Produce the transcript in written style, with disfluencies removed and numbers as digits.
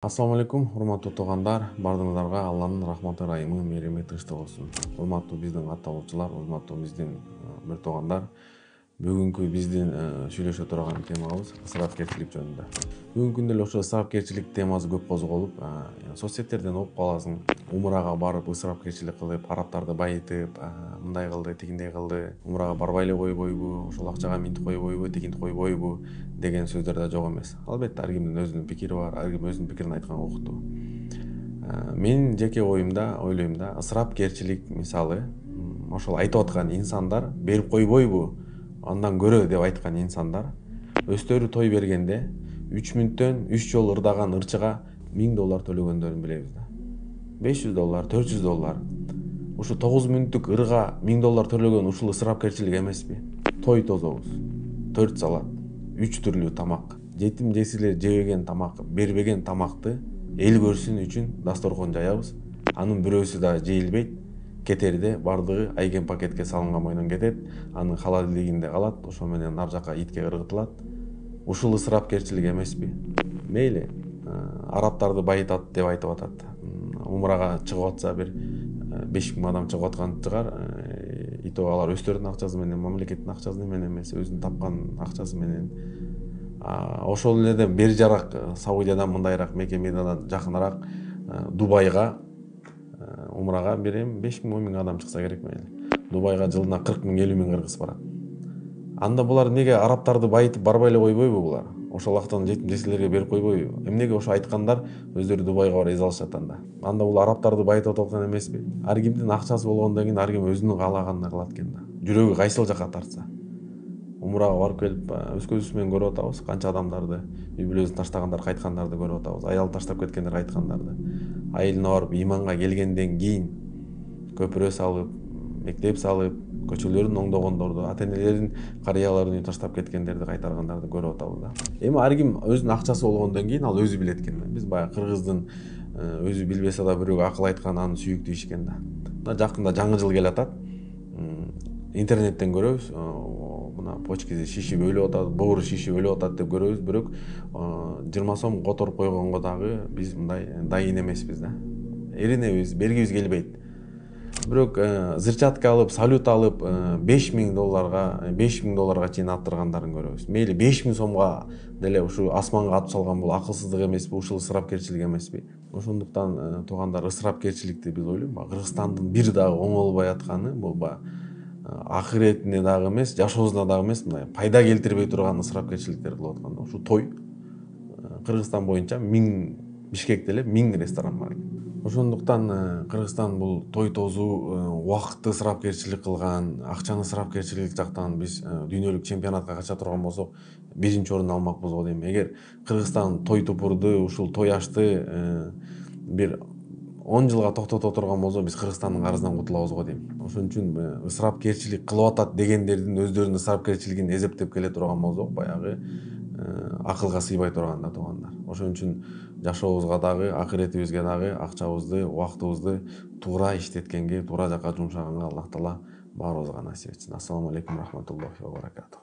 Ассаламу алейкум, урматтуу туугандар, бардыгыңыздарга Алланын рахматы, ырайымы, мээрими тынчтык болсун. Урматтуу биздин катталуучулар, урматтуу биздин бир туугандар. Бүгүнкү биздин сүйлөшө турган темабыз ысырапкерчилик жөнүндө. Бүгүнкү күндө эле ошо ысырапкерчилик темасы көп козголуп, соц сеттерден окуп каласың. Умрага барып ысырапкерчилик кылып, арабтарды байытып, мындай кылды, тигиндей кылды, умрага барбай эле койбойбу, ошол акчага минтип койбойбу, тигинтип койбойбу деген сөздөр да жок эмес. Албетте ар кимдин өзүнүн пикири бар, ар ким өзүнүн пикирин айтканга укуктуу. Менин жеке оюмда, ойлойм да, ысырапкерчилик мисалы ошол айтып аткан инсандар берип койбойбу, андан көрө деп айткан инсандар өздөрү той бергенде 3 мүнөттөн 3 жолу ырдаган ырчыга $1000 төлөгөндөрүн билебиз да. $500, $400. Ушу 9 мүнөттүк ырга $1000 төлөгөн ушул ысырапкерчилик эмеспи? Той тозобуз. 4 салат, 3 түрлүү тамак. Жетим жесирлер жебеген тамак, бербеген тамакты эл көрсүн үчүн дасторкон жаябыз. Анын бирөөсү да жейилбейт. Кетерде бардыгы айген пакетке салынган бойдон кетет, анын холодильгинде калат, ошо менен нар жака итке ыргытылат. Ушул ысырапкерчилик эмеспи? Мейли, арабтарды байытат деп айтып атат. Умрага чыгып атса бир 5000 адам чыгып аткан чыгар. И то алар өздөрүнүн акчасы менен, мамлекеттин акчасы менен эмес, өзүнүн тапкан акчасы менен. Ошол эле бери жарак Саудиядан мындайраак, Мекке Мединадан жакыныраак Дубайга умрага бир 5000-10 000 адам чыкса керек мейли. Дубайга жылына 40 000, 50 000 кыргыз барат. Анда булар неге арабтарды байытып барбай эле койбойбу булар? Ошол актан жетим жесирлерге берип койбойбу? Эмнеге ошо айткандар өздөрү Дубайга барып эз алышат анда? Анда бул арабтарды байытып аткан эмеспи? Ар кимдин акчасы болгондон кийин ар ким өзүнүн каалаганын кылат экен да. Жүрөгү кайсыл жака тартса. Умрага барып келип өз көзүбүз менен көрүп атабыз канча адамдарды, үй бүлөсүн таштагандар кайткандарды көрүп атабыз. Аялын таштап кеткендер кайткандарды. Айылына барып иманга келгенден кийин көпүрө салып, мектеп салып, көчөлөрүн оңдогондорду, ата-энелерин, карыяларын үй таштап кеткендерди кайтаргандарды көрүп атабыз да. Эми ар ким өзүнүн акчасы болгондон кийин ал өзү билет экен. Биз баягы кыргыздын өзү билбесе да бирөөгө акыл айткан аны сүйүктүү иш экен да. Мына жакында жаңы жыл келатат. Интернеттен көрөбүз, мына почкиси шишип өлүп атат, боору шишип өлүп атат деп көрөбүз, бирок 20 сом которуп койгонго дагы биз мындай дайын эмеспиз да. Эринебиз, бергибиз келбейт. Бирок зырчатка алып, салют алып, $5000 чейин аттыргандарын көрөбүз. Мейли 5000 сомго деле ушу асманга атып салган бул акылсыздык эмеспи, ушул ысырапкерчилик эмеспи? Ошондуктан туугандар, ысырапкерчиликти биз ойлойм, Кыргызстандын бир дагы оңолбой атканы бул акыретине дагы эмес, жашоосуна дагы эмес, мындай пайда келтирбей турган ысырапкерчиликтер кылып аткан да. Ушу той Кыргызстан боюнча Бишкекте эле 1000 ресторан бар экен. Ошондуктан Кыргызстан бул той тозу, убакытты ысырапкерчилик кылган, акчаны ысырапкерчилик жактан биз дүйнөлүк чемпионатка кача турган болсок, биринчи орун алмакпыз го дейм. Эгер Кыргызстан той тупурду, ушул той ашты бир 10 жылга токтото турган болсо, биз Кыргызстандын карызынан кутулабыз го дейм. Ошон үчүн ысырапкерчилик кылып атат дегендердин өздөрүнүн ысырапкерчилигин эзептеп келе турган болсок, баягы акылга сыйбай турган да туугандар. Ошон үчүн жашообузга дагы, акыретибизге дагы акчабызды, убактыбызды туура иштеткенге, туура жака жумшаганга Аллах Таала баарыбызга насип этсин. Ассаламу алейкум рахматуллахи ва баракатух.